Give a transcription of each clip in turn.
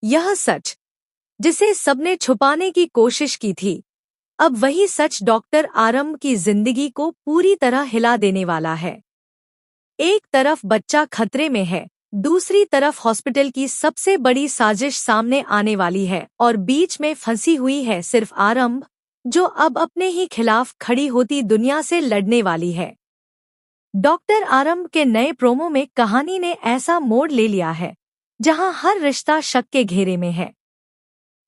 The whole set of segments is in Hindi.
यह सच, जिसे सबने छुपाने की कोशिश की थी, अब वही सच डॉक्टर आरंभ की जिंदगी को पूरी तरह हिला देने वाला है। एक तरफ बच्चा खतरे में है, दूसरी तरफ हॉस्पिटल की सबसे बड़ी साजिश सामने आने वाली है और बीच में फंसी हुई है सिर्फ आरंभ, जो अब अपने ही खिलाफ खड़ी होती दुनिया से लड़ने वाली है। डॉक्टर आरंभ के नए प्रोमो में कहानी ने ऐसा मोड़ ले लिया है जहां हर रिश्ता शक के घेरे में है।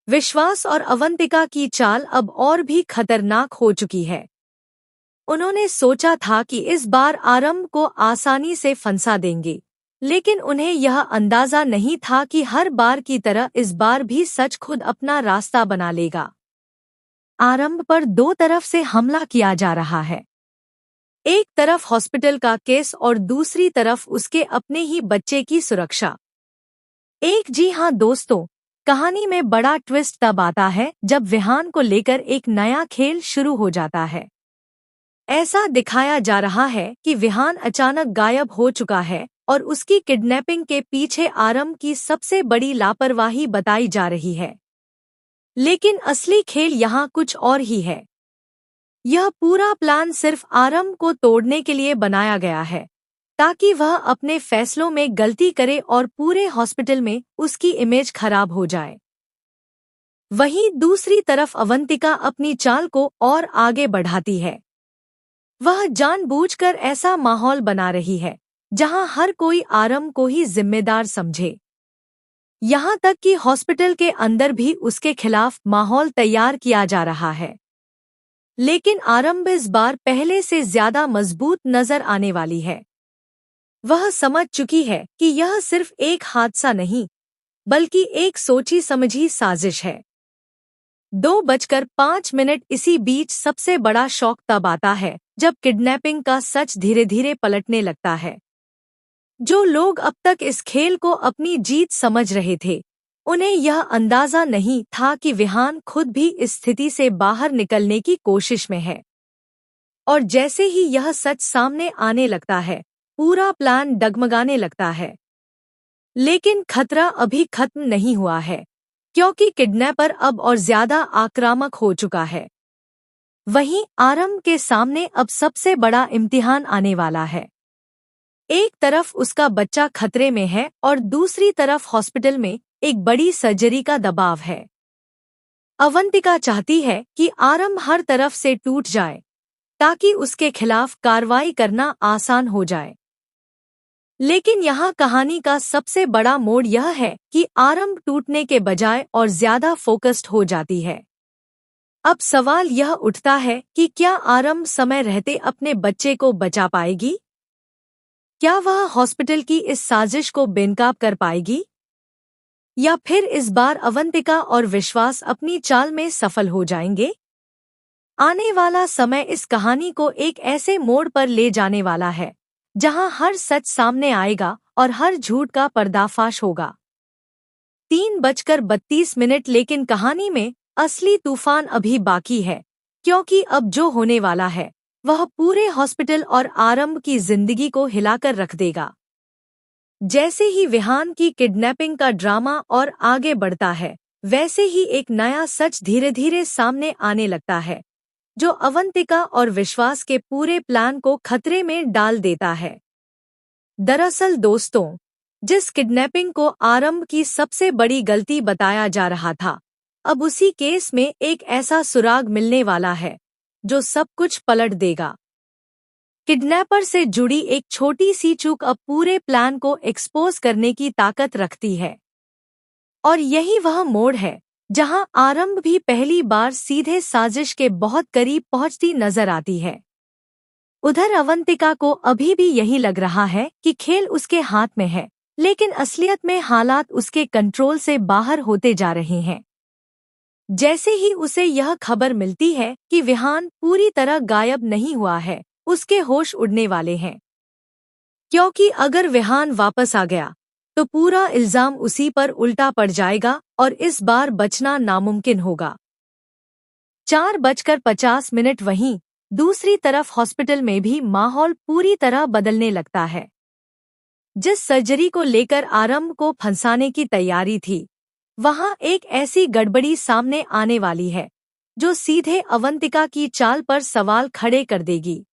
विश्वास और अवंतिका की चाल अब और भी खतरनाक हो चुकी है। उन्होंने सोचा था कि इस बार आरंभ को आसानी से फंसा देंगे, लेकिन उन्हें यह अंदाजा नहीं था कि हर बार की तरह इस बार भी सच खुद अपना रास्ता बना लेगा। आरंभ पर दो तरफ से हमला किया जा रहा है। एक तरफ हॉस्पिटल का केस और दूसरी तरफ उसके अपने ही बच्चे की सुरक्षा। जी हाँ दोस्तों, कहानी में बड़ा ट्विस्ट तब आता है जब विहान को लेकर एक नया खेल शुरू हो जाता है। ऐसा दिखाया जा रहा है कि विहान अचानक गायब हो चुका है और उसकी किडनैपिंग के पीछे आरंभ की सबसे बड़ी लापरवाही बताई जा रही है। लेकिन असली खेल यहाँ कुछ और ही है। यह पूरा प्लान सिर्फ आरंभ को तोड़ने के लिए बनाया गया है, ताकि वह अपने फैसलों में गलती करे और पूरे हॉस्पिटल में उसकी इमेज खराब हो जाए। वहीं दूसरी तरफ अवंतिका अपनी चाल को और आगे बढ़ाती है। वह जानबूझकर ऐसा माहौल बना रही है जहां हर कोई आरंभ को ही जिम्मेदार समझे। यहां तक कि हॉस्पिटल के अंदर भी उसके खिलाफ माहौल तैयार किया जा रहा है। लेकिन आरंभ इस बार पहले से ज्यादा मजबूत नजर आने वाली है। वह समझ चुकी है कि यह सिर्फ एक हादसा नहीं, बल्कि एक सोची समझी साजिश है। 2:05 इसी बीच सबसे बड़ा शॉक तब आता है जब किडनैपिंग का सच धीरे धीरे पलटने लगता है। जो लोग अब तक इस खेल को अपनी जीत समझ रहे थे, उन्हें यह अंदाजा नहीं था कि विहान खुद भी इस स्थिति से बाहर निकलने की कोशिश में है। और जैसे ही यह सच सामने आने लगता है, पूरा प्लान डगमगाने लगता है। लेकिन खतरा अभी खत्म नहीं हुआ है, क्योंकि किडनैपर अब और ज्यादा आक्रामक हो चुका है। वहीं आरंभ के सामने अब सबसे बड़ा इम्तिहान आने वाला है। एक तरफ उसका बच्चा खतरे में है और दूसरी तरफ हॉस्पिटल में एक बड़ी सर्जरी का दबाव है। अवंतिका चाहती है कि आरंभ हर तरफ से टूट जाए, ताकि उसके खिलाफ कार्रवाई करना आसान हो जाए। लेकिन यहाँ कहानी का सबसे बड़ा मोड़ यह है कि आरंभ टूटने के बजाय और ज्यादा फोकस्ड हो जाती है। अब सवाल यह उठता है कि क्या आरंभ समय रहते अपने बच्चे को बचा पाएगी? क्या वह हॉस्पिटल की इस साजिश को बेनकाब कर पाएगी? या फिर इस बार अवंतिका और विश्वास अपनी चाल में सफल हो जाएंगे? आने वाला समय इस कहानी को एक ऐसे मोड़ पर ले जाने वाला है जहां हर सच सामने आएगा और हर झूठ का पर्दाफाश होगा। 3:32 लेकिन कहानी में असली तूफान अभी बाकी है, क्योंकि अब जो होने वाला है वह पूरे हॉस्पिटल और आरंभ की जिंदगी को हिलाकर रख देगा। जैसे ही विहान की किडनैपिंग का ड्रामा और आगे बढ़ता है, वैसे ही एक नया सच धीरे धीरे सामने आने लगता है, जो अवंतिका और विश्वास के पूरे प्लान को खतरे में डाल देता है। दरअसल दोस्तों, जिस किडनैपिंग को आरंभ की सबसे बड़ी गलती बताया जा रहा था, अब उसी केस में एक ऐसा सुराग मिलने वाला है जो सब कुछ पलट देगा। किडनैपर से जुड़ी एक छोटी सी चूक अब पूरे प्लान को एक्सपोज करने की ताकत रखती है। और यही वह मोड़ है जहां आरंभ भी पहली बार सीधे साजिश के बहुत करीब पहुंचती नजर आती है। उधर अवंतिका को अभी भी यही लग रहा है कि खेल उसके हाथ में है, लेकिन असलियत में हालात उसके कंट्रोल से बाहर होते जा रहे हैं। जैसे ही उसे यह खबर मिलती है कि विहान पूरी तरह गायब नहीं हुआ है, उसके होश उड़ने वाले हैं। क्योंकि अगर विहान वापस आ गया तो पूरा इल्जाम उसी पर उल्टा पड़ जाएगा और इस बार बचना नामुमकिन होगा। 4:50 वहीं दूसरी तरफ हॉस्पिटल में भी माहौल पूरी तरह बदलने लगता है। जिस सर्जरी को लेकर आरंभ को फंसाने की तैयारी थी, वहां एक ऐसी गड़बड़ी सामने आने वाली है जो सीधे अवंतिका की चाल पर सवाल खड़े कर देगी।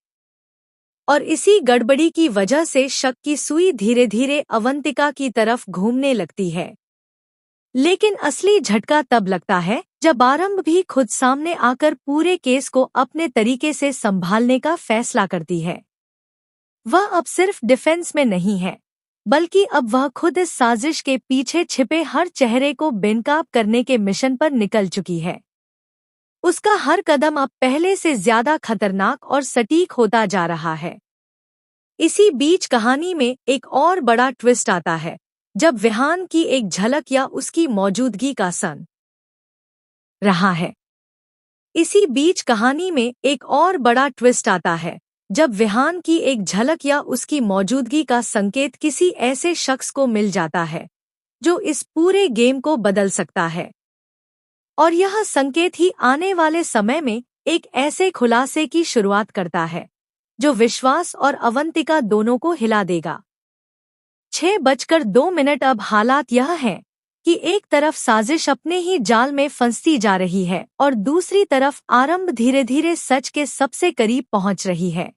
और इसी गड़बड़ी की वजह से शक की सुई धीरे धीरे अवंतिका की तरफ घूमने लगती है। लेकिन असली झटका तब लगता है जब आरंभ भी खुद सामने आकर पूरे केस को अपने तरीके से संभालने का फैसला करती है। वह अब सिर्फ डिफेंस में नहीं है, बल्कि अब वह खुद इस साजिश के पीछे छिपे हर चेहरे को बेनकाब करने के मिशन पर निकल चुकी है। उसका हर कदम अब पहले से ज्यादा खतरनाक और सटीक होता जा रहा है। इसी बीच कहानी में एक और बड़ा ट्विस्ट आता है जब विहान की एक झलक या उसकी मौजूदगी का सन रहा है। इसी बीच कहानी में एक और बड़ा ट्विस्ट आता है जब विहान की एक झलक या उसकी मौजूदगी का संकेत किसी ऐसे शख्स को मिल जाता है जो इस पूरे गेम को बदल सकता है। और यह संकेत ही आने वाले समय में एक ऐसे खुलासे की शुरुआत करता है जो विश्वास और अवंतिका दोनों को हिला देगा। 6:02 अब हालात यह हैं कि एक तरफ साजिश अपने ही जाल में फंसती जा रही है और दूसरी तरफ आरंभ धीरे धीरे सच के सबसे करीब पहुंच रही है।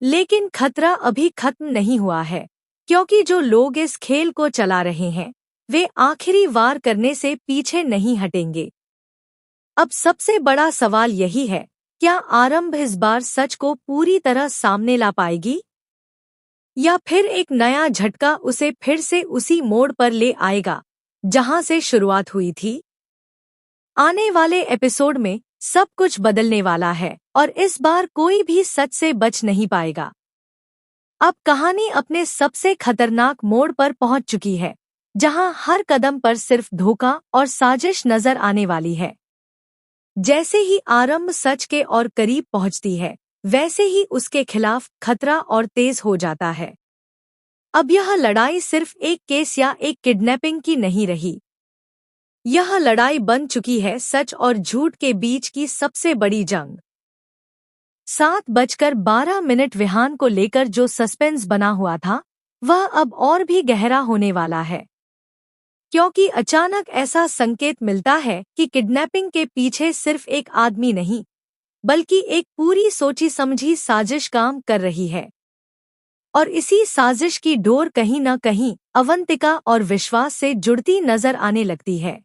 लेकिन खतरा अभी खत्म नहीं हुआ है, क्योंकि जो लोग इस खेल को चला रहे हैं वे आखिरी वार करने से पीछे नहीं हटेंगे। अब सबसे बड़ा सवाल यही है, क्या आरंभ इस बार सच को पूरी तरह सामने ला पाएगी या फिर एक नया झटका उसे फिर से उसी मोड़ पर ले आएगा जहां से शुरुआत हुई थी। आने वाले एपिसोड में सब कुछ बदलने वाला है और इस बार कोई भी सच से बच नहीं पाएगा। अब कहानी अपने सबसे खतरनाक मोड़ पर पहुंच चुकी है, जहां हर कदम पर सिर्फ धोखा और साजिश नजर आने वाली है। जैसे ही आरंभ सच के और करीब पहुंचती है, वैसे ही उसके खिलाफ खतरा और तेज हो जाता है। अब यह लड़ाई सिर्फ एक केस या एक किडनैपिंग की नहीं रही। यह लड़ाई बन चुकी है सच और झूठ के बीच की सबसे बड़ी जंग। 7:12 विहान को लेकर जो सस्पेंस बना हुआ था वह अब और भी गहरा होने वाला है, क्योंकि अचानक ऐसा संकेत मिलता है कि किडनैपिंग के पीछे सिर्फ एक आदमी नहीं, बल्कि एक पूरी सोची समझी साजिश काम कर रही है। और इसी साजिश की डोर कहीं न कहीं अवंतिका और विश्वास से जुड़ती नजर आने लगती है।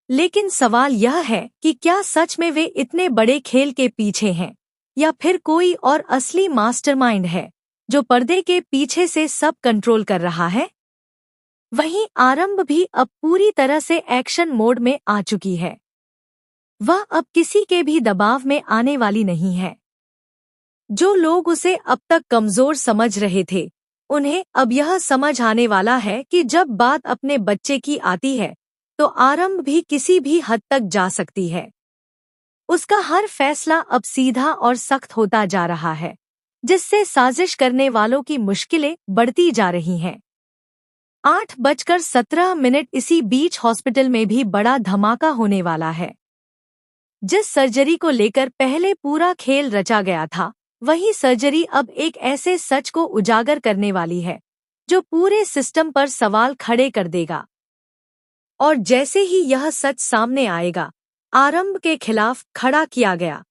लेकिन सवाल यह है कि क्या सच में वे इतने बड़े खेल के पीछे हैं या फिर कोई और असली मास्टरमाइंड है जो पर्दे के पीछे से सब कंट्रोल कर रहा है। वहीं आरंभ भी अब पूरी तरह से एक्शन मोड में आ चुकी है। वह अब किसी के भी दबाव में आने वाली नहीं है। जो लोग उसे अब तक कमजोर समझ रहे थे, उन्हें अब यह समझ आने वाला है कि जब बात अपने बच्चे की आती है तो आरंभ भी किसी भी हद तक जा सकती है। उसका हर फैसला अब सीधा और सख्त होता जा रहा है, जिससे साजिश करने वालों की मुश्किलें बढ़ती जा रही हैं। 8:17 इसी बीच हॉस्पिटल में भी बड़ा धमाका होने वाला है। जिस सर्जरी को लेकर पहले पूरा खेल रचा गया था, वही सर्जरी अब एक ऐसे सच को उजागर करने वाली है जो पूरे सिस्टम पर सवाल खड़े कर देगा। और जैसे ही यह सच सामने आएगा, आरंभ के खिलाफ खड़ा किया गया